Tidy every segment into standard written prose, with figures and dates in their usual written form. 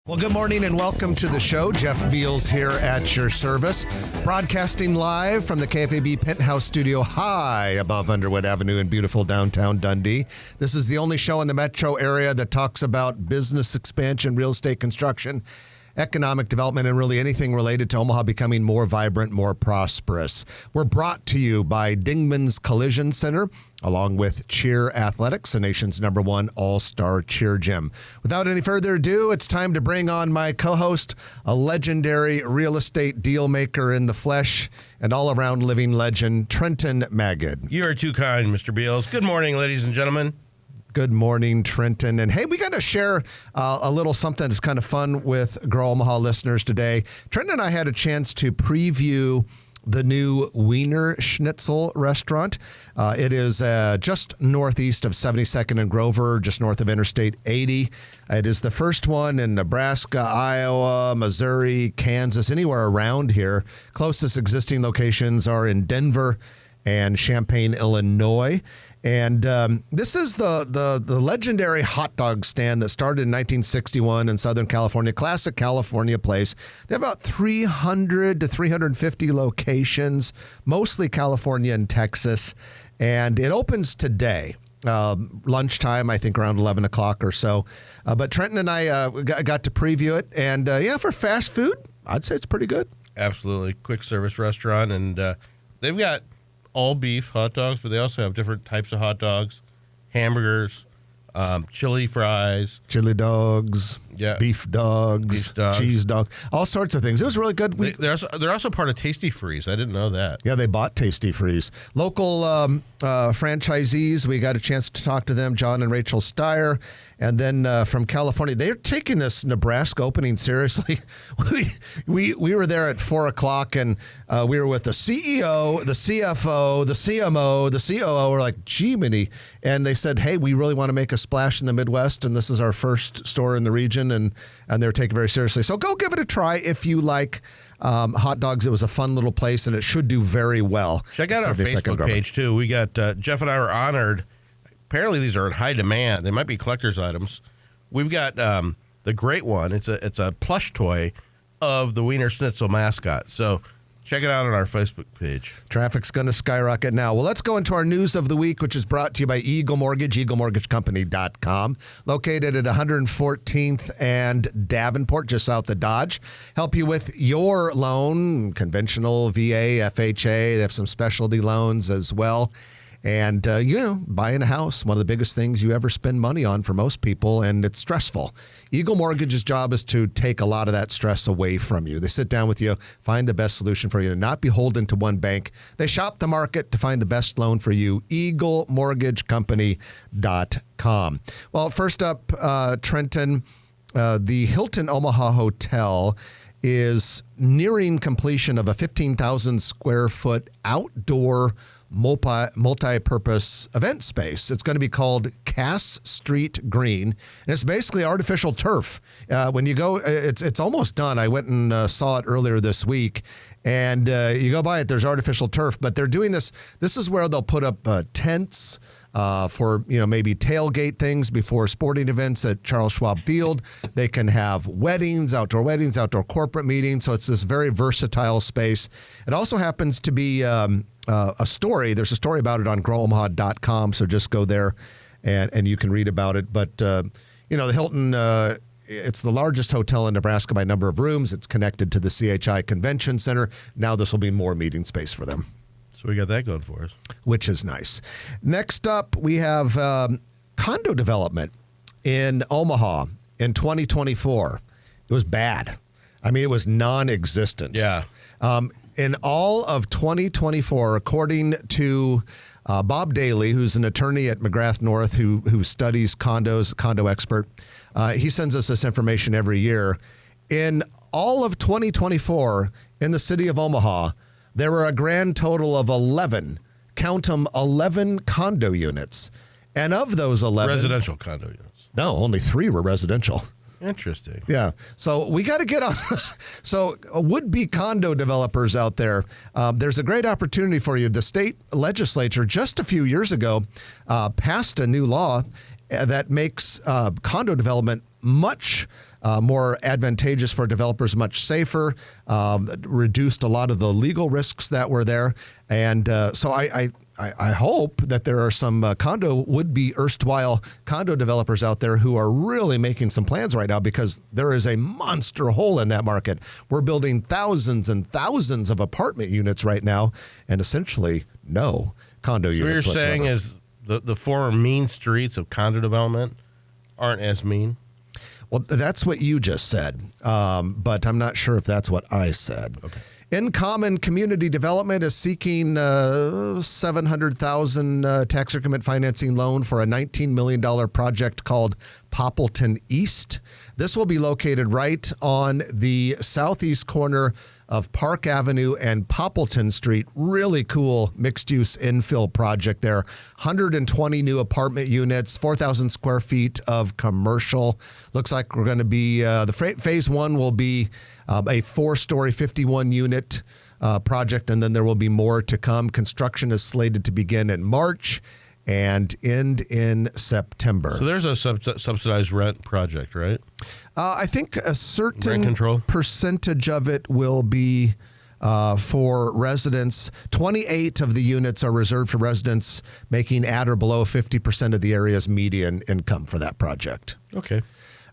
Well, good morning and welcome to the show. Jeff Beals here at your service, broadcasting live from the KFAB Penthouse Studio high above Underwood Avenue in beautiful downtown Dundee. This is the only show in the metro area that talks about business expansion, real estate construction, economic development, and really anything related to Omaha becoming more vibrant, more prosperous. We're brought to you by Dingman's Collision Center, along with Cheer Athletics, the nation's #1 all-star cheer gym. Without any further ado, it's time to bring on my co-host, a legendary real estate deal maker in the flesh and all-around living legend, Trenton Magid. You are too kind, Mr. Beals. Good morning, ladies and gentlemen. Good morning, Trenton. And hey, we got to share a little something that's kind of fun with Grow Omaha listeners today. Trenton and I had a chance to preview the new Wiener Schnitzel restaurant. It is just northeast of 72nd and Grover, just north of Interstate 80. It is the first one in Nebraska, Iowa, Missouri, Kansas, anywhere around here. Closest existing locations are in Denver and Champaign, Illinois. And this is the legendary hot dog stand that started in 1961 in Southern California, classic California place. They have about 300 to 350 locations, mostly California and Texas. And it opens today, lunchtime, I think around 11 o'clock or so. But Trenton and I got to preview it. And for fast food, I'd say it's pretty good. Absolutely. Quick service restaurant. And they've got all beef hot dogs, but they also have different types of hot dogs, hamburgers, chili fries, chili dogs, beef dogs, cheese dogs, all sorts of things. It was really good. They're also part of Tasty Freeze. I didn't know that. Yeah, they bought Tasty Freeze. Local franchisees, we got a chance to talk to them, John and Rachel Steyer. And then from California, they're taking this Nebraska opening seriously. We were there at 4 o'clock, and we were with the CEO, the CFO, the CMO, the COO. We're like, gee, mini. And they said, hey, we really want to make a splash in the Midwest, and this is our first store in the region, and they're taking it very seriously. So go give it a try if you like hot dogs. It was a fun little place, and it should do very well. Check out our Facebook page, too. We got Jeff and I were honored. Apparently, these are in high demand. They might be collector's items. We've got the great one. It's a plush toy of the Wiener Schnitzel mascot. So check it out on our Facebook page. Traffic's going to skyrocket now. Well, let's go into our news of the week, which is brought to you by Eagle Mortgage, eaglemortgagecompany.com, located at 114th and Davenport, just south of Dodge. Help you with your loan, conventional, VA, FHA. They have some specialty loans as well. And, buying a house, one of the biggest things you ever spend money on for most people, and it's stressful. Eagle Mortgage's job is to take a lot of that stress away from you. They sit down with you, find the best solution for you, and not beholden to one bank. They shop the market to find the best loan for you. eaglemortgagecompany.com. Well, first up, Trenton, the Hilton Omaha Hotel is nearing completion of a 15,000 square foot outdoor multi-purpose event space. It's going to be called Cass Street Green, and it's basically artificial turf. When you go, it's almost done. I went and saw it earlier this week, and you go by it, there's artificial turf, but they're doing this. This is where they'll put up tents for maybe tailgate things before sporting events at Charles Schwab Field. They can have weddings, outdoor corporate meetings. So it's this very versatile space. It also happens to be a story. There's a story about it on growomaha.com. So just go there and you can read about it. But the Hilton, it's the largest hotel in Nebraska by number of rooms. It's connected to the CHI Convention Center. Now this will be more meeting space for them. So we got that going for us. Which is nice. Next up, we have condo development in Omaha in 2024. It was bad. I mean, it was non-existent. Yeah. In all of 2024, according to Bob Daly, who's an attorney at McGrath North who studies condos, condo expert, he sends us this information every year. In all of 2024, in the city of Omaha, there were a grand total of 11, count them, 11 condo units. And of those 11... residential condo units. No, only 3 were residential. Interesting. Yeah. So we got to get on this. So would-be condo developers out there, there's a great opportunity for you. The state legislature just a few years ago passed a new law, that makes condo development much more advantageous for developers, much safer, reduced a lot of the legal risks that were there. And so I hope that there are some would-be erstwhile condo developers out there who are really making some plans right now, because there is a monster hole in that market. We're building thousands and thousands of apartment units right now, and essentially no condo units So what you're whatsoever. saying is the former mean streets of condo development aren't as mean? Well, that's what you just said, but I'm not sure if that's what I said. Okay. In Common Community Development is seeking $700,000 tax increment financing loan for a $19 million project called Poppleton East. This will be located right on the southeast corner of Park Avenue and Poppleton Street. Really cool mixed-use infill project there. 120 new apartment units, 4,000 square feet of commercial. Looks like we're going to be, phase one will be a 4-story, 51-unit project, and then there will be more to come. Construction is slated to begin in March and end in September. So there's a subsidized rent project, right? I think a Rent certain control? percentage of it will be for residents. 28 of the units are reserved for residents making at or below 50% of the area's median income for that project. Okay.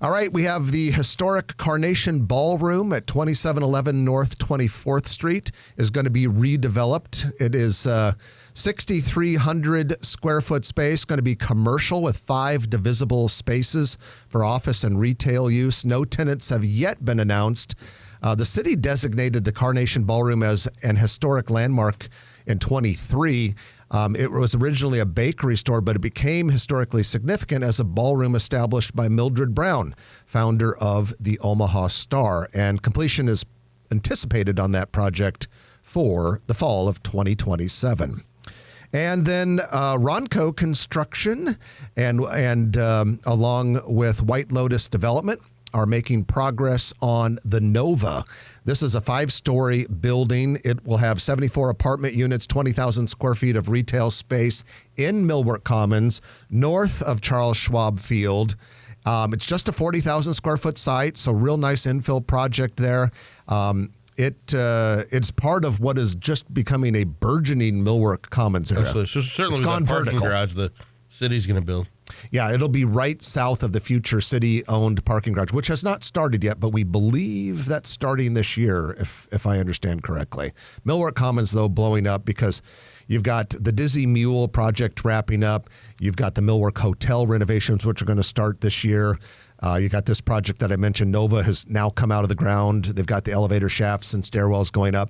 All right, we have the historic Carnation Ballroom at 2711 North 24th Street is going to be redeveloped. It is 6,300 square foot space, going to be commercial with 5 divisible spaces for office and retail use. No tenants have yet been announced. The city designated the Carnation Ballroom as an historic landmark in 23. It was originally a bakery store, but it became historically significant as a ballroom established by Mildred Brown, founder of the Omaha Star. And completion is anticipated on that project for the fall of 2027. And then Ronco Construction and along with White Lotus Development are making progress on the Nova. This is a 5-story building. It will have 74 apartment units, 20,000 square feet of retail space in Millwork Commons, north of Charles Schwab Field. It's just a 40,000 square foot site, so real nice infill project there. It's part of what is just becoming a burgeoning Millwork Commons area. Absolutely. So certainly It's with gone that parking vertical. garage the city's going to build. Yeah, it'll be right south of the future city-owned parking garage, which has not started yet, but we believe that's starting this year, if I understand correctly. Millwork Commons, though, blowing up because you've got the Dizzy Mule project wrapping up. You've got the Millwork Hotel renovations, which are going to start this year. You got this project that I mentioned, Nova, has now come out of the ground. They've got the elevator shafts and stairwells going up.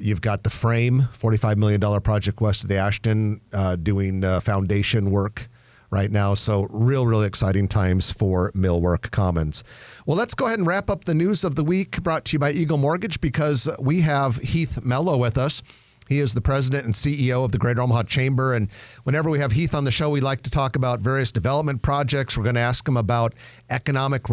You've got the Frame, $45 million project west of the Ashton, doing foundation work right now. So really exciting times for Millwork Commons. Well, let's go ahead and wrap up the news of the week, brought to you by Eagle Mortgage, because we have Heath Mello with us. He is the president and CEO of the Greater Omaha Chamber. And whenever we have Heath on the show, we like to talk about various development projects. We're going to ask him about economic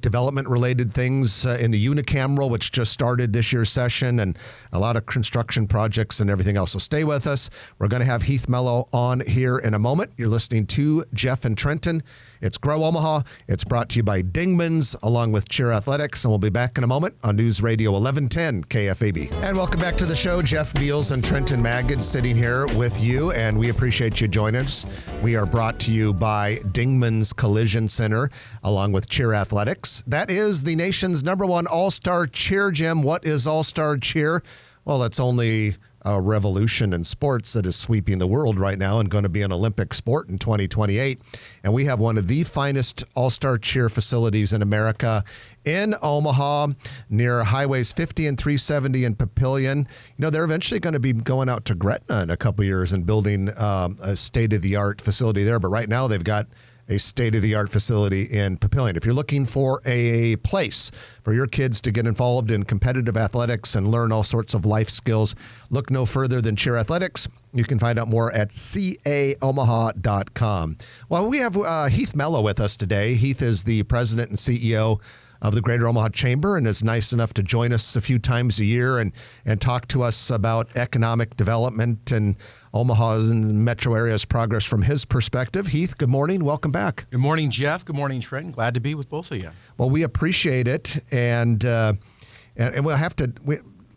development related things in the unicameral, which just started this year's session, and a lot of construction projects and everything else. So stay with us. We're going to have Heath Mello on here in a moment. You're listening to Jeff and Trenton. It's Grow Omaha. It's brought to you by Dingman's along with Cheer Athletics. And we'll be back in a moment on News Radio 1110 KFAB. And welcome back to the show. Jeff Beals and Trenton Magid sitting here with you, and we appreciate you joining us. We are brought to you by Dingman's Collision Center along with Cheer Athletics. That is the nation's #1 all-star cheer gym. What is all-star cheer? Well, it's only a revolution in sports that is sweeping the world right now and going to be an Olympic sport in 2028. And we have one of the finest all-star cheer facilities in America in Omaha near highways 50 and 370 in Papillion. You know, they're eventually going to be going out to Gretna in a couple years and building a state-of-the-art facility there. But right now they've got a state-of-the-art facility in Papillion. If you're looking for a place for your kids to get involved in competitive athletics and learn all sorts of life skills, look no further than Cheer Athletics. You can find out more at caomaha.com. Well, we have Heath Mello with us today. Heath is the president and CEO of the Greater Omaha Chamber and is nice enough to join us a few times a year and talk to us about economic development and Omaha's and metro area's progress from his perspective. Heath, good morning. Welcome back. Good morning, Jeff. Good morning, Trenton. Glad to be with both of you. Well, we appreciate it. And we'll have to...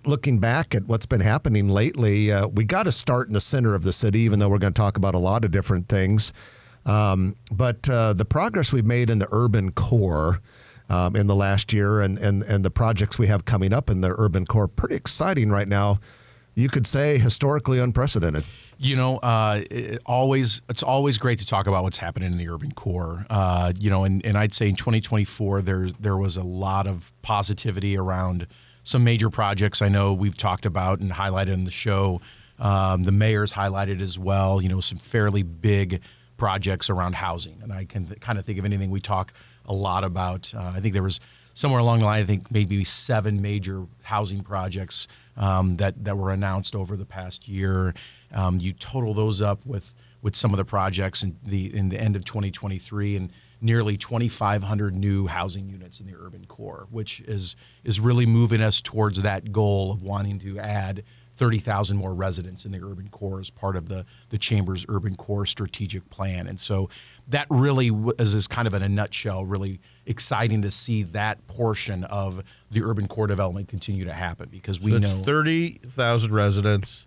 Looking back at what's been happening lately, we got to start in the center of the city, even though we're going to talk about a lot of different things. But the progress we've made in the urban core in the last year and the projects we have coming up in the urban core, pretty exciting right now. You could say historically unprecedented. You know, it's always great to talk about what's happening in the urban core. And I'd say in 2024, there was a lot of positivity around some major projects I know we've talked about and highlighted in the show. The mayor's highlighted as well, some fairly big projects around housing. And I can kind of think of anything we talk a lot about. I think there was somewhere along the line, I think maybe 7 major housing projects that were announced over the past year. You total those up with some of the projects in the end of 2023 and nearly 2,500 new housing units in the urban core, which is really moving us towards that goal of wanting to add 30,000 more residents in the urban core as part of the Chamber's urban core strategic plan. And so that really is kind of in a nutshell, really exciting to see that portion of the urban core development continue to happen because we know 30,000 residents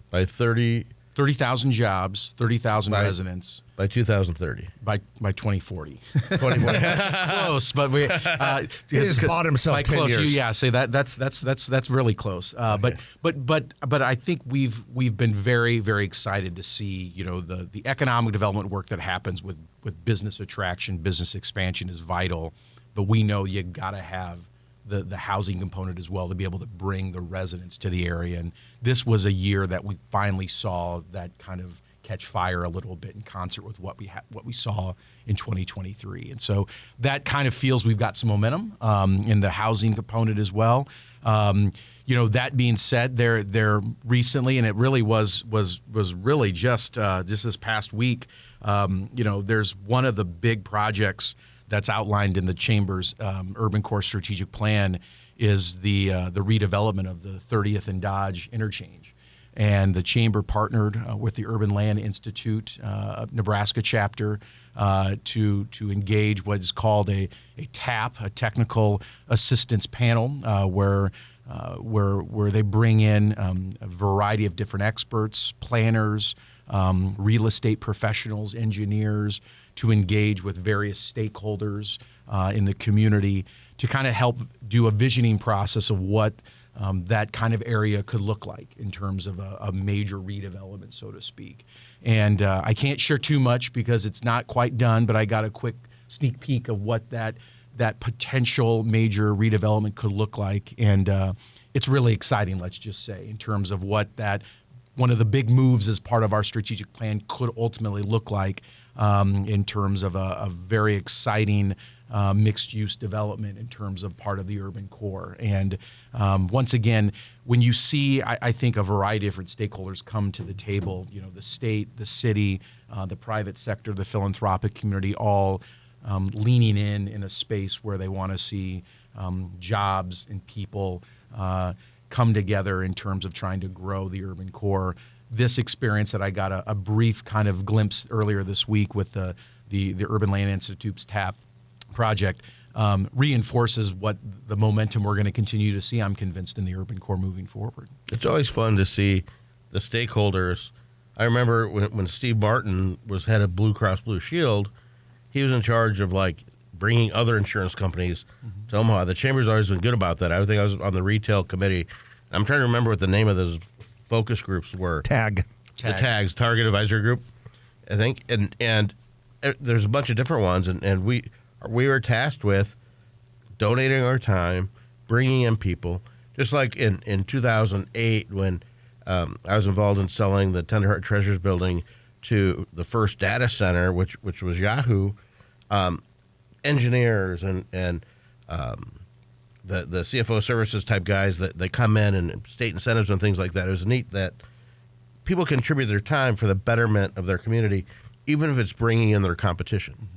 by 30,000 jobs, 30,000 residents. By 2030. By 2040. 2040. Close, but we he just bought himself 10 close, years. Yeah, say that's really close. Okay. But I think we've been very, very excited to see the economic development work that happens with business attraction, business expansion is vital, but we know you got to have the housing component as well to be able to bring the residents to the area. And this was a year that we finally saw that kind of catch fire a little bit in concert with what we saw in 2023. And so that kind of feels we've got some momentum in the housing component as well. That being said, there recently, and it really was really just this past week, there's one of the big projects that's outlined in the Chamber's urban core strategic plan is the redevelopment of the 30th and Dodge interchange. And the Chamber partnered with the Urban Land Institute, Nebraska chapter, to engage what is called a TAP, a technical assistance panel, where they bring in a variety of different experts, planners, real estate professionals, engineers, to engage with various stakeholders in the community to kind of help do a visioning process of what that kind of area could look like in terms of a major redevelopment, so to speak. And I can't share too much because it's not quite done, but I got a quick sneak peek of what that potential major redevelopment could look like. And it's really exciting, let's just say, in terms of what that one of the big moves as part of our strategic plan could ultimately look like in terms of a very exciting mixed-use development in terms of part of the urban core. And once again, when you see, I think, a variety of different stakeholders come to the table, the state, the city, the private sector, the philanthropic community, all leaning in a space where they want to see jobs and people come together in terms of trying to grow the urban core. This experience that I got a brief kind of glimpse earlier this week with the Urban Land Institute's TAP project reinforces what the momentum we're going to continue to see, I'm convinced, in the urban core moving forward. It's always fun to see the stakeholders. I remember when Steve Martin was head of Blue Cross Blue Shield, he was in charge of bringing other insurance companies to Omaha. The Chamber's always been good about that. I think I was on the retail committee. I'm trying to remember what the name of those focus groups were. TAG. The TAGs, Target Advisory Group, I think. And there's a bunch of different ones. And we were tasked with donating our time, bringing in people. Just like in 2008 when I was involved in selling the Tenderheart Treasures building to the first data center, which was Yahoo, engineers and the CFO services type guys that they come in and state incentives and things like that. It was neat that people contribute their time for the betterment of their community, even if it's bringing in their competition.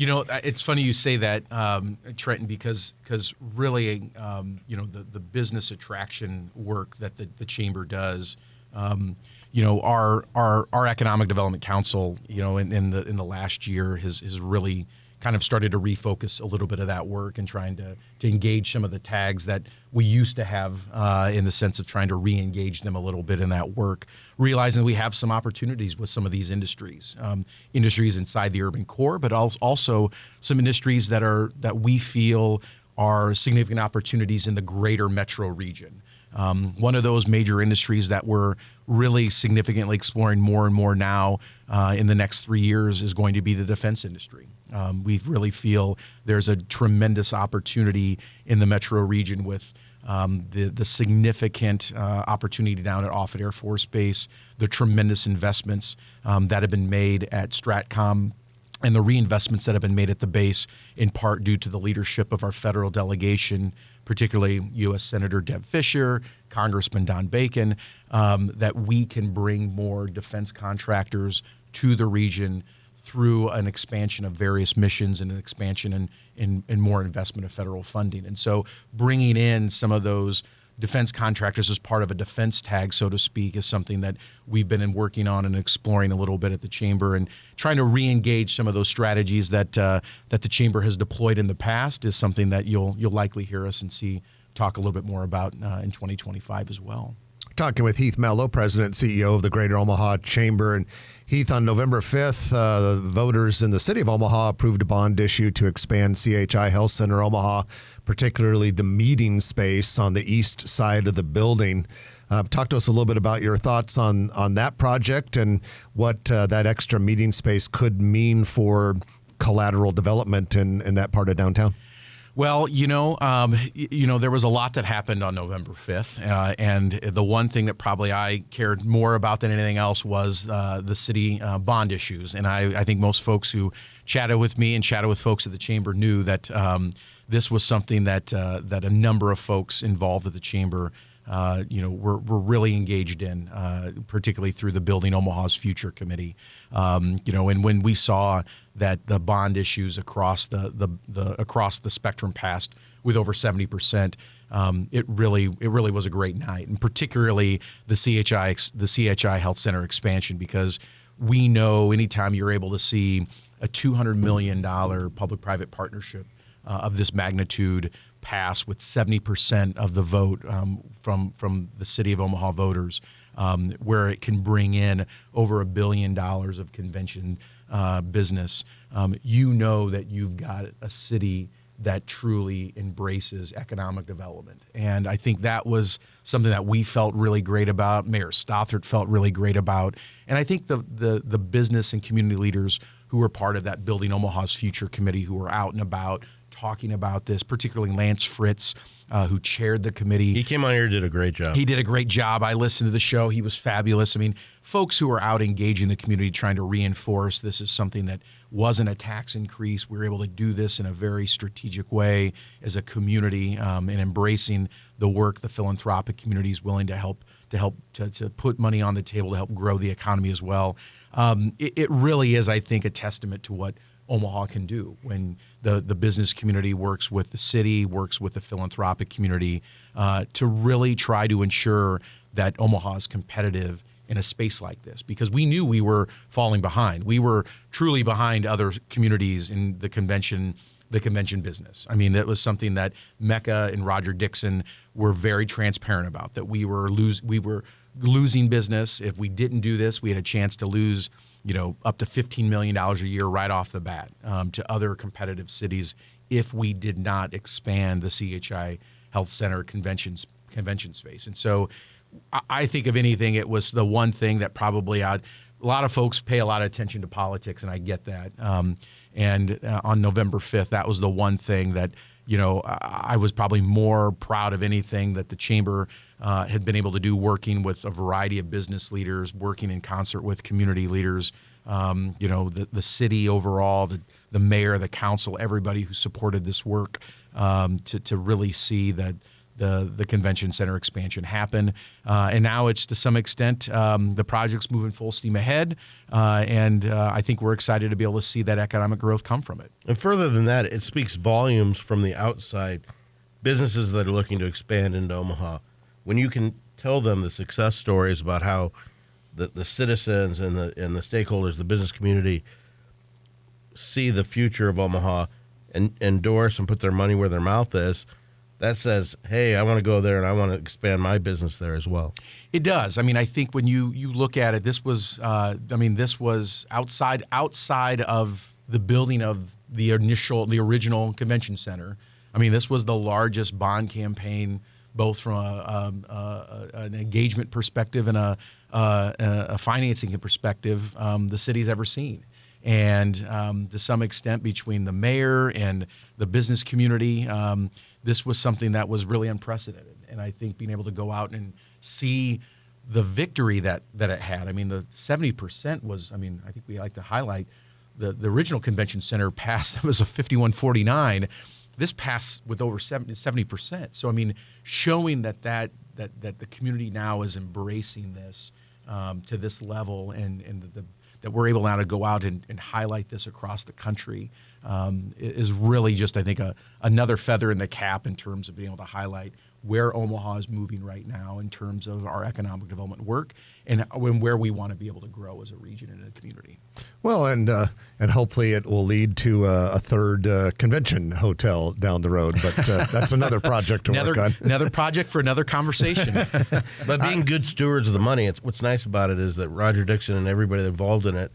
It's funny you say that, Trenton, because really, the business attraction work that the chamber does, our economic development council, in the last year has really kind of started to refocus a little bit of that work and trying to engage some of the tags that we used to have, in the sense of trying to re-engage them a little bit in that work, realizing that we have some opportunities with some of these industries, industries inside the urban core, but also some industries that we feel are significant opportunities in the greater metro region. One of those major industries that we're really significantly exploring more and more now, in the next 3 years, is going to be the defense industry. We really feel there's a tremendous opportunity in the metro region with the significant opportunity down at Offutt Air Force Base, the tremendous investments that have been made at Stratcom, and the reinvestments that have been made at the base, in part due to the leadership of our federal delegation, particularly U.S. Senator Deb Fischer, Congressman Don Bacon, that we can bring more defense contractors to the region through an expansion of various missions and an expansion and more investment of federal funding. And so bringing in some of those defense contractors as part of a defense tag, so to speak, is something that we've been working on and exploring a little bit at the chamber, and trying to re-engage some of those strategies that the chamber has deployed in the past is something that you'll likely hear us and see talk a little bit more about in 2025 as well. Talking with Heath Mello, President and CEO of the Greater Omaha Chamber. And Heath, on November 5th, the voters in the city of Omaha approved a bond issue to expand CHI Health Center Omaha, particularly the meeting space on the east side of the building. Talk to us a little bit about your thoughts on that project and what that extra meeting space could mean for collateral development in that part of downtown. Well, there was a lot that happened on November 5th, and the one thing that probably I cared more about than anything else was the city bond issues. And I think most folks who chatted with me and chatted with folks at the chamber knew that this was something that a number of folks involved at the chamber were really engaged in, particularly through the Building Omaha's Future Committee. And when we saw that the bond issues across the spectrum passed with over 70%, it really was a great night, and particularly the CHI Health Center expansion, because we know anytime you're able to see a $200 million public-private partnership of this magnitude pass with 70% of the vote from the city of Omaha voters, where it can bring in over $1 billion of convention business, that you've got a city that truly embraces economic development. And I think that was something that we felt really great about. Mayor Stothert felt really great about. And I think the business and community leaders who were part of that Building Omaha's Future Committee, who were out and about talking about this, particularly Lance Fritz, who chaired the committee. He came on here and did a great job. He did a great job. I listened to the show. He was fabulous. I mean, folks who are out engaging the community, trying to reinforce this is something that wasn't a tax increase. We were able to do this in a very strategic way as a community, and embracing the work the philanthropic community is willing to help to put money on the table to help grow the economy as well. It really is, I think, a testament to what Omaha can do when the business community works with the city, works with the philanthropic community, to really try to ensure that Omaha is competitive in a space like this, because we knew we were falling behind. We were truly behind other communities in the convention business. I mean, that was something that Mecca and Roger Dixon were very transparent about, that we were losing business. If we didn't do this, we had a chance to lose up to $15 million a year right off the bat to other competitive cities if we did not expand the CHI Health Center convention space. And so I think, if anything, it was the one thing that probably a lot of folks pay a lot of attention to politics, and I get that. And on November 5th, that was the one thing that I was probably more proud of anything that the chamber had been able to do, working with a variety of business leaders, working in concert with community leaders, the city overall, the mayor, the council, everybody who supported this work, to really see that the convention center expansion happen. And now it's, to some extent, the project's moving full steam ahead. And I think we're excited to be able to see that economic growth come from it. And further than that, it speaks volumes from the outside businesses that are looking to expand into Omaha. When you can tell them the success stories about how the citizens and the stakeholders, the business community, see the future of Omaha and endorse and put their money where their mouth is, that says, hey, I want to go there and I want to expand my business there as well. It does. I mean, I think when you look at it, this was outside of the building of the original convention center. I mean, this was the largest bond campaign, both from an engagement perspective and a financing perspective, the city's ever seen. And to some extent, between the mayor and the business community, this was something that was really unprecedented. And I think being able to go out and see the victory that it had. I mean, the 70% was, I think we like to highlight the original convention center passed, it was a 51-49. This passed with over 70%. So, I mean, showing that the community now is embracing this to this level, and that we're able now to go out and highlight this across the country is really just, I think, another feather in the cap in terms of being able to highlight where Omaha is moving right now in terms of our economic development work and where we want to be able to grow as a region and a community. Well, and hopefully it will lead to a third convention hotel down the road, but that's another project to work on. Another project for another conversation. But being good stewards of the money, what's nice about it is that Roger Dixon and everybody involved in it,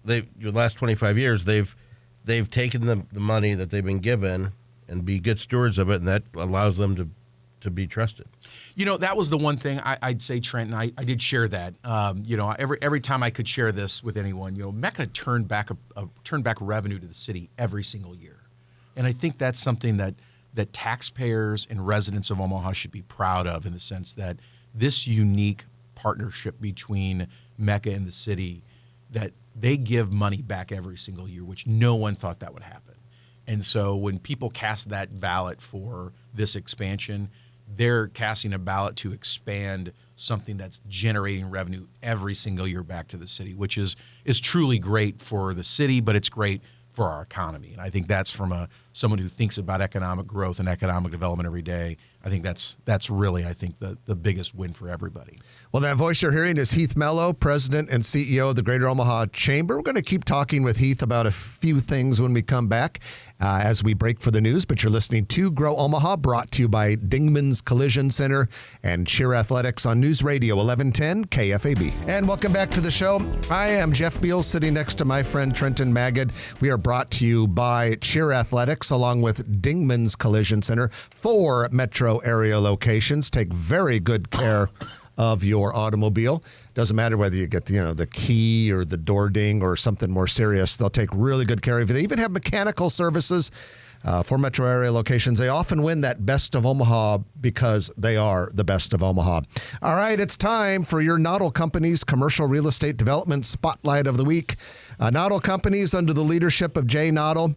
the last 25 years, they've taken the money that they've been given and be good stewards of it, and that allows them to be trusted. You know, that was the one thing I'd say, Trent, and I did share that. Every time I could share this with anyone, Mecca turned back revenue to the city every single year, and I think that's something that taxpayers and residents of Omaha should be proud of, in the sense that this unique partnership between Mecca and the city, that they give money back every single year, which no one thought that would happen. And so when people cast that ballot for this expansion, they're casting a ballot to expand something that's generating revenue every single year back to the city, which is truly great for the city, but it's great for our economy. And I think that's from someone who thinks about economic growth and economic development every day. I think that's really, I think, the biggest win for everybody. Well, that voice you're hearing is Heath Mello, President and CEO of the Greater Omaha Chamber. We're going to keep talking with Heath about a few things when we come back as we break for the news. But you're listening to Grow Omaha, brought to you by Dingman's Collision Center and Cheer Athletics on News Radio 1110 KFAB. And welcome back to the show. I am Jeff Beal, sitting next to my friend Trenton Magid. We are brought to you by Cheer Athletics along with Dingman's Collision Center. 4 metro area locations. Take very good care of your automobile. Doesn't matter whether you get the key or the door ding or something more serious. They'll take really good care of you. They even have mechanical services for metro area locations. They often win that Best of Omaha because they are the best of Omaha. All right, it's time for your Noddle Company's Commercial Real Estate Development Spotlight of the Week. Noddle Companies, under the leadership of Jay Noddle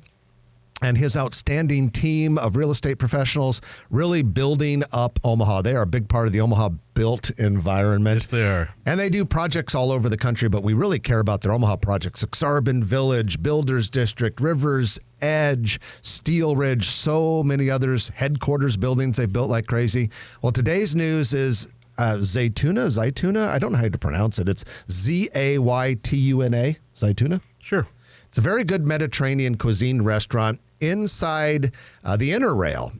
and his outstanding team of real estate professionals, really building up Omaha. They are a big part of the Omaha built environment. Yes, they are. And they do projects all over the country, but we really care about their Omaha projects. Exarban Village, Builders District, Rivers Edge, Steel Ridge, so many others, headquarters buildings they've built like crazy. Well, today's news is Zaytuna. I don't know how to pronounce it. It's Zaytuna. Zaytuna? Sure. It's a very good Mediterranean cuisine restaurant inside the Inner Rail,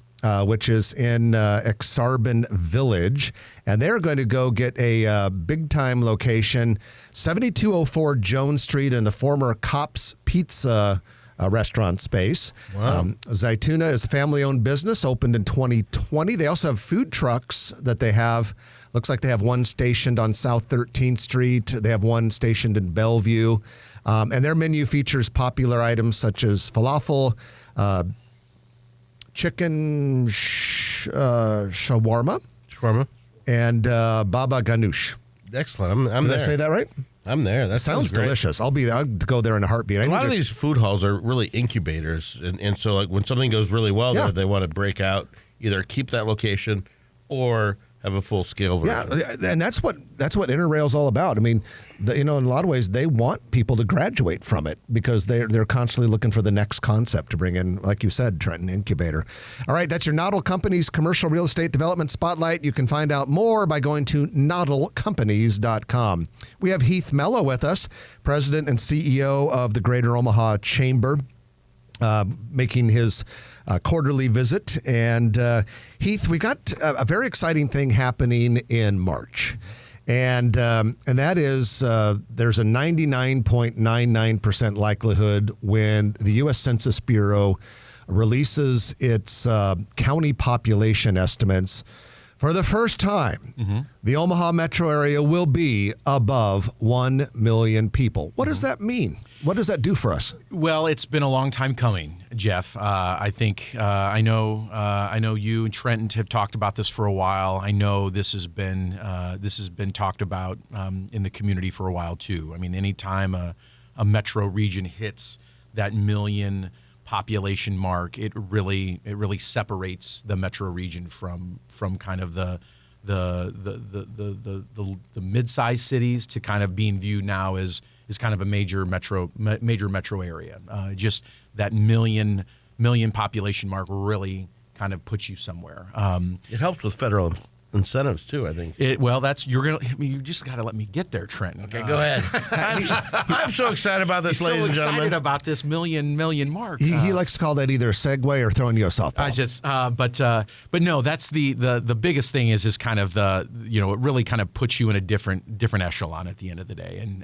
which is in Exarban Village. And they're going to go get a big-time location, 7204 Jones Street in the former Cops Pizza restaurant space. Wow. Zaytuna is a family-owned business, opened in 2020. They also have food trucks that they have. Looks like they have one stationed on South 13th Street. They have one stationed in Bellevue. And their menu features popular items such as falafel, chicken shawarma, and baba ganoush. Excellent. I'm Did there. I say that right? I'm there. That Sounds great. delicious. I'll go there in a heartbeat. A lot of these food halls are really incubators, and so like when something goes really well there, they want to break out, either keep that location or have a full scale version. Yeah, and that's what Interrail's all about. I mean, in a lot of ways, they want people to graduate from it because they're constantly looking for the next concept to bring in, like you said, Trenton Incubator. All right, that's your Noddle Companies Commercial Real Estate Development Spotlight. You can find out more by going to noddlecompanies.com. We have Heath Mello with us, President and CEO of the Greater Omaha Chamber, making his quarterly visit. And Heath, we got a very exciting thing happening in March. And that is there's a 99.99% likelihood when the U.S. Census Bureau releases its county population estimates. For the first time, the Omaha metro area will be above 1 million people. What does that mean? What does that do for us? Well, it's been a long time coming, Jeff. I think I know you and Trenton have talked about this for a while. I know this has been talked about in the community for a while too. I mean, anytime a metro region hits that million population mark, it really separates the metro region from kind of the mid-sized cities to kind of being viewed now as kind of a major metro area. Just that million population mark really kind of puts you somewhere. It helps with federal incentives too, I think. You just got to let me get there, Trenton. Okay, go ahead. I'm so excited about this, ladies and gentlemen. Excited about this million mark. He likes to call that either a segue or throwing you a softball. But no, that's the biggest thing is kind of it really kind of puts you in a different echelon at the end of the day. And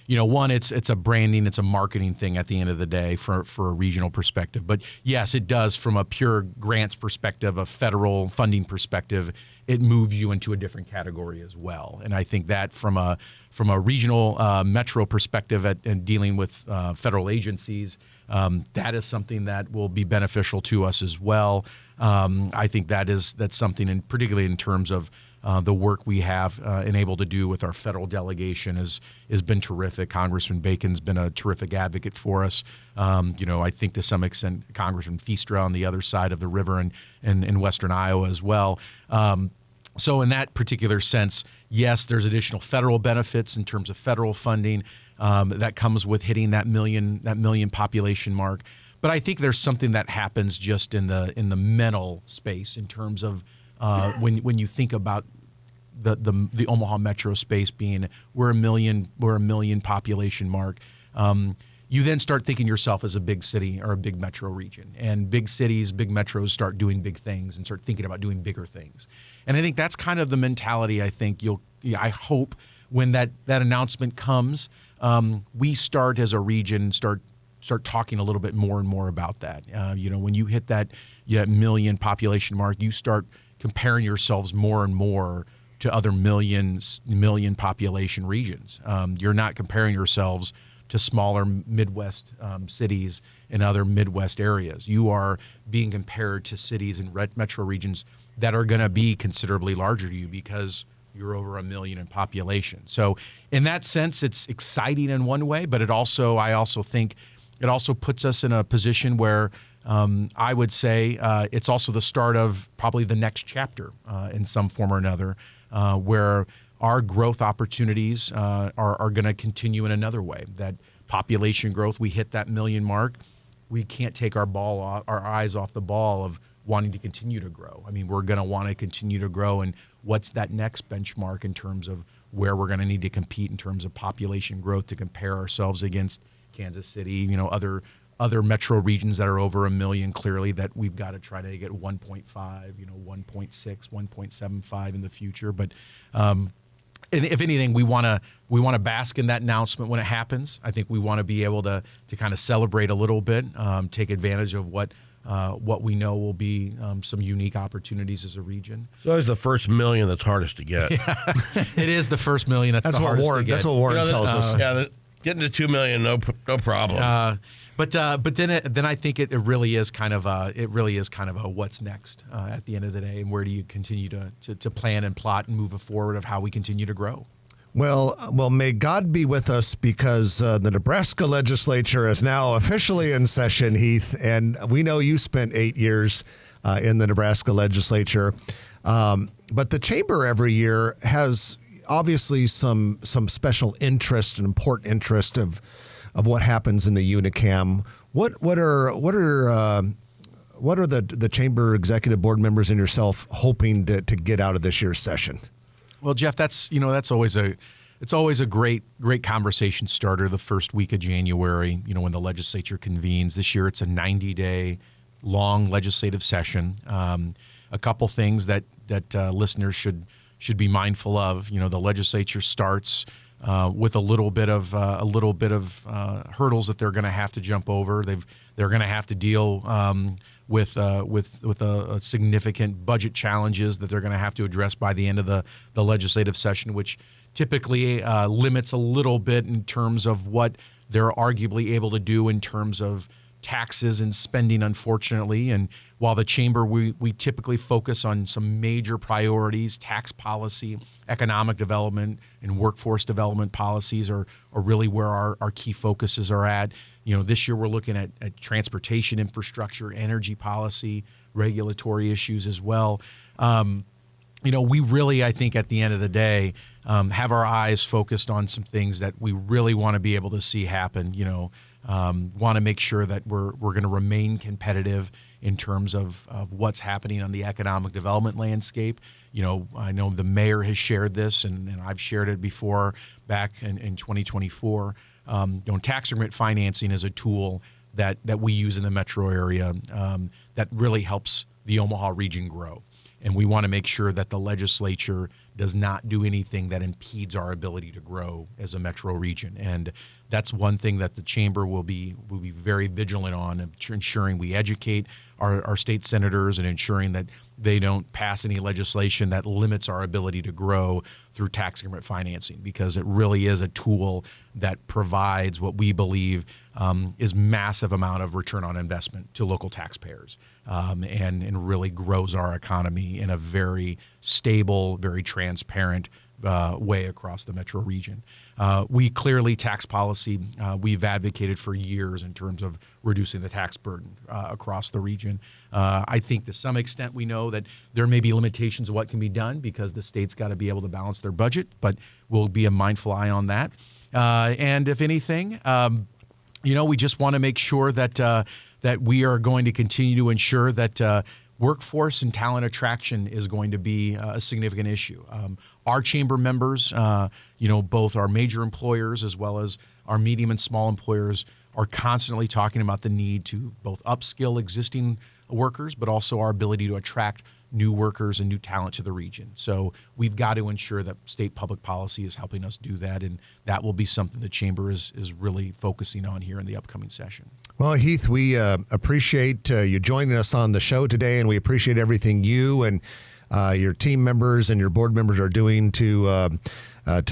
one, it's a branding, it's a marketing thing at the end of the day for a regional perspective. But yes, it does from a pure grants perspective, a federal funding perspective. It moves you into a different category as well. And I think that from a regional metro perspective and dealing with federal agencies, that is something that will be beneficial to us as well. I think that's something, and particularly in terms of the work we have and able to do with our federal delegation has been terrific. Congressman Bacon's been a terrific advocate for us. I think to some extent Congressman Feastra on the other side of the river and in western Iowa as well. So in that particular sense, yes, there's additional federal benefits in terms of federal funding that comes with hitting that million population mark. But I think there's something that happens just in the mental space in terms of when you think about the Omaha metro space being we're a million population mark. You then start thinking yourself as a big city or a big metro region. And big cities, big metros start doing big things and start thinking about doing bigger things. And I think that's kind of the mentality I think I hope when that announcement comes, we start as a region, start talking a little bit more and more about that. When you hit that million population mark, you start comparing yourselves more and more to other million population regions. You're not comparing yourselves to smaller Midwest cities and other Midwest areas. You are being compared to cities and metro regions that are going to be considerably larger to you because you're over 1 million in population. So in that sense, it's exciting in one way, but I also think it also puts us in a position where I would say it's also the start of probably the next chapter in some form or another, where our growth opportunities are going to continue in another way. That population growth, we hit that million mark, we can't take our eyes off the ball of wanting to continue to grow. I mean, we're going to want to continue to grow, and what's that next benchmark in terms of where we're going to need to compete in terms of population growth to compare ourselves against Kansas City, other metro regions that are over 1 million, clearly that we've got to try to get 1.5, 1.6, 1.75 in the future. But and if anything, we want to bask in that announcement when it happens. I think we want to be able to kind of celebrate a little bit, take advantage of what we know will be some unique opportunities as a region. It's always the first million that's hardest to get. Yeah. It is the first million that's the hardest to get. That's what Warren tells us. Getting to 2 million, no problem. But then I think it really is kind of a what's next at the end of the day, and where do you continue to plan and plot and move forward of how we continue to grow. Well, may God be with us, because the Nebraska legislature is now officially in session, Heath, and we know you spent 8 years in the Nebraska legislature. But the chamber every year has obviously some special interest and important interest of what happens in the Unicam. What are the chamber executive board members and yourself hoping to get out of this year's session? Well, Jeff, that's always a great conversation starter the first week of January, when the legislature convenes. This year it's a 90-day long legislative session. A couple things that listeners should be mindful of. The legislature starts with a little bit of hurdles that they're going to have to jump over. They're going to have to deal with a significant budget challenges that they're going to have to address by the end of the legislative session, which typically limits a little bit in terms of what they're arguably able to do in terms of taxes and spending, unfortunately. And while the chamber, we typically focus on some major priorities, tax policy, economic development, and workforce development policies are really where our key focuses are at. This year we're looking at transportation infrastructure, energy policy, regulatory issues as well. We really, I think, at the end of the day, have our eyes focused on some things that we really want to be able to see happen. Want to make sure that we're going to remain competitive in terms of what's happening on the economic development landscape. I know the mayor has shared this, and I've shared it before back in 2024. Tax increment financing is a tool that we use in the metro area that really helps the Omaha region grow. And we want to make sure that the legislature does not do anything that impedes our ability to grow as a metro region. And that's one thing that the chamber will be very vigilant on, ensuring we educate our state senators and ensuring that they don't pass any legislation that limits our ability to grow through tax increment financing, because it really is a tool that provides what we believe is massive amount of return on investment to local taxpayers, and really grows our economy in a very stable, very transparent way across the metro region. We clearly, tax policy, we've advocated for years in terms of reducing the tax burden across the region. I think to some extent we know that there may be limitations of what can be done because the state's got to be able to balance their budget, but we'll be a mindful eye on that. And if anything, we just want to make sure that we are going to continue to ensure that workforce and talent attraction is going to be a significant issue. Our chamber members, both our major employers as well as our medium and small employers, are constantly talking about the need to both upskill existing workers, but also our ability to attract new workers and new talent to the region. So we've got to ensure that state public policy is helping us do that, and that will be something the chamber is really focusing on here in the upcoming session. Well, Heath, we appreciate you joining us on the show today, and we appreciate everything you and your team members and your board members are doing to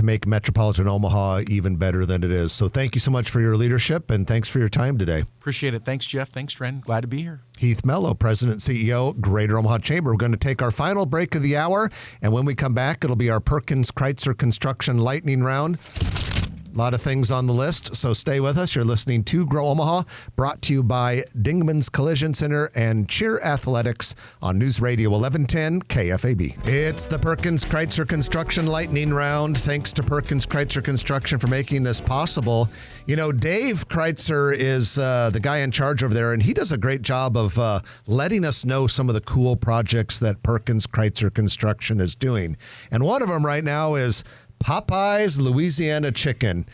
make Metropolitan Omaha even better than it is. So thank you so much for your leadership, and thanks for your time today. Appreciate it. Thanks, Jeff. Thanks, Trent. Glad to be here. Heath Mello, President and CEO, Greater Omaha Chamber. We're going to take our final break of the hour, and when we come back, it'll be our Perkins Kreitzer Construction Lightning Round. A lot of things on the list, so stay with us. You're listening to Grow Omaha, brought to you by Dingman's Collision Center and Cheer Athletics on News Radio 1110 KFAB. It's the Perkins Kreitzer Construction Lightning Round. Thanks to Perkins Kreitzer Construction for making this possible. Dave Kreitzer is the guy in charge over there, and he does a great job of letting us know some of the cool projects that Perkins Kreitzer Construction is doing. And one of them right now is Popeyes Louisiana Chicken.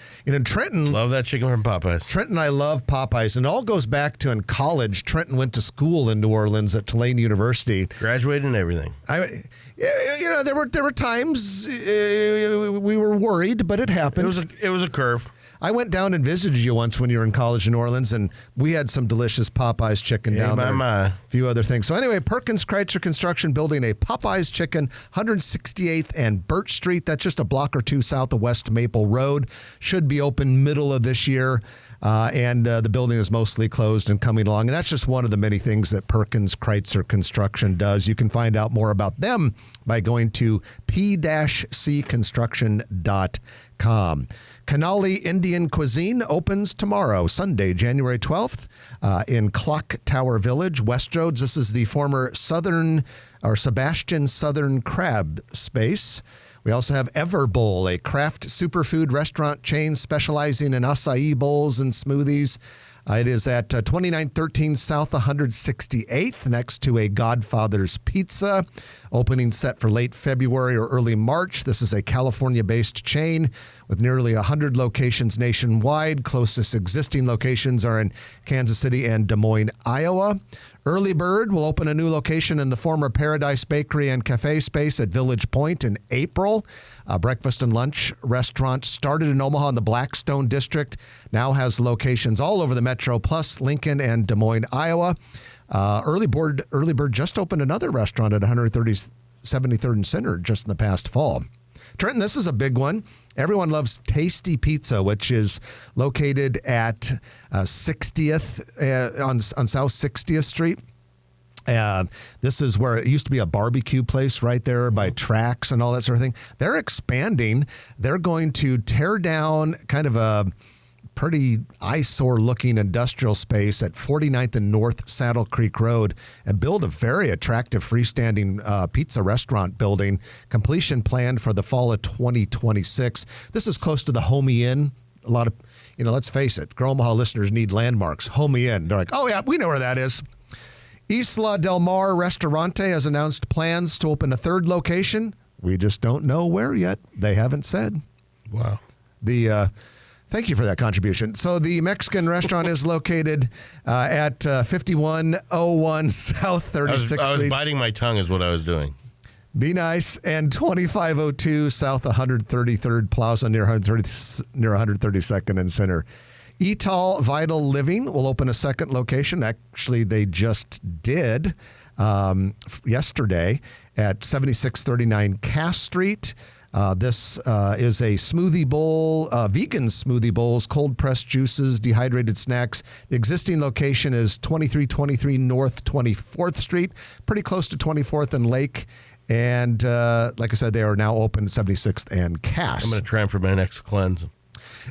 Trenton. Love that chicken from Popeyes. Trenton, I love Popeyes. And it all goes back to in college. Trenton went to school in New Orleans at Tulane University. Graduated and everything. There were times we were worried, but it happened. It was a curve. I went down and visited you once when you were in college in New Orleans, and we had some delicious Popeyes chicken down there. A few other things. So anyway, Perkins Kreitzer Construction building a Popeyes chicken, 168th and Birch Street. That's just a block or two south of West Maple Road. Should be open middle of this year. and the building is mostly closed and coming along. And that's just one of the many things that Perkins Kreitzer Construction does. You can find out more about them by going to p-cconstruction.com. Canali Indian Cuisine opens tomorrow, Sunday, January 12th, in Clock Tower Village, Westroads. This is the former Sebastian Southern Crab space. We also have Everbowl, a craft superfood restaurant chain specializing in acai bowls and smoothies. It is at 2913 South 168th, next to a Godfather's Pizza. Opening set for late February or early March. This is a California-based chain with nearly 100 locations nationwide. Closest existing locations are in Kansas City and Des Moines, Iowa. Early Bird will open a new location in the former Paradise Bakery and Cafe space at Village Point in April. A breakfast and lunch restaurant started in Omaha in the Blackstone District, now has locations all over the Metro, plus Lincoln and Des Moines, Iowa. Early Bird just opened another restaurant at 173rd and Center just in the past fall. Trenton, this is a big one. Everyone loves Tasty Pizza, which is located at 60th on South 60th Street. This is where it used to be a barbecue place right there by tracks and all that sort of thing. They're expanding. They're going to tear down kind of a pretty eyesore-looking industrial space at 49th and North Saddle Creek Road and build a very attractive freestanding pizza restaurant building. Completion planned for the fall of 2026. This is close to the Homie Inn. A lot of, let's face it, Omaha listeners need landmarks. Homie Inn. They're like, oh, yeah, we know where that is. Isla Del Mar Restaurante has announced plans to open a third location. We just don't know where yet. They haven't said. Wow. Thank you for that contribution. So the Mexican restaurant is located at 5101 South 36th Street. I was biting my tongue is what I was doing. Be nice. And 2502 South 133rd Plaza near 132nd and Center. Etal Vital Living will open a second location. Actually, they just did yesterday at 7639 Cass Street. This is a smoothie bowl, vegan smoothie bowls, cold pressed juices, dehydrated snacks. The existing location is 2323 North 24th Street, pretty close to 24th and Lake. And like I said, they are now open at 76th and Cass. I'm going to try them for my next cleanse.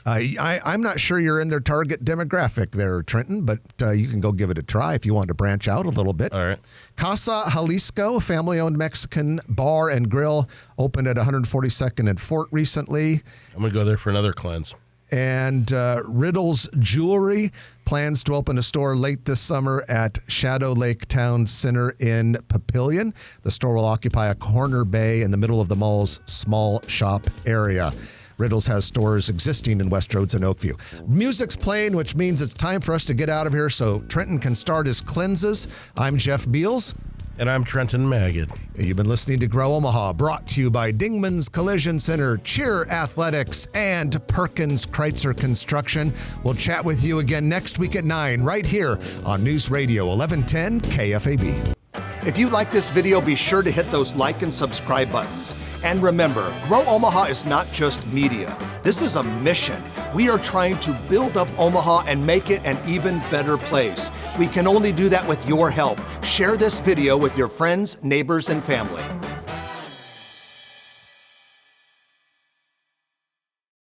I'm not sure you're in their target demographic there, Trenton, but you can go give it a try if you want to branch out a little bit. All right. Casa Jalisco, a family-owned Mexican bar and grill, opened at 142nd and Fort recently. I'm going to go there for another cleanse. And Riddle's Jewelry plans to open a store late this summer at Shadow Lake Town Center in Papillion. The store will occupy a corner bay in the middle of the mall's small shop area. Riddles has stores existing in Westroads and Oakview. Music's playing, which means it's time for us to get out of here so Trenton can start his cleanses. I'm Jeff Beals. And I'm Trenton Magid. You've been listening to Grow Omaha, brought to you by Dingman's Collision Center, Cheer Athletics, and Perkins Kreitzer Construction. We'll chat with you again next week at 9 right here on News Radio 1110 KFAB. If you like this video, be sure to hit those like and subscribe buttons. And remember, Grow Omaha is not just media. This is a mission. We are trying to build up Omaha and make it an even better place. We can only do that with your help. Share this video with your friends, neighbors, and family.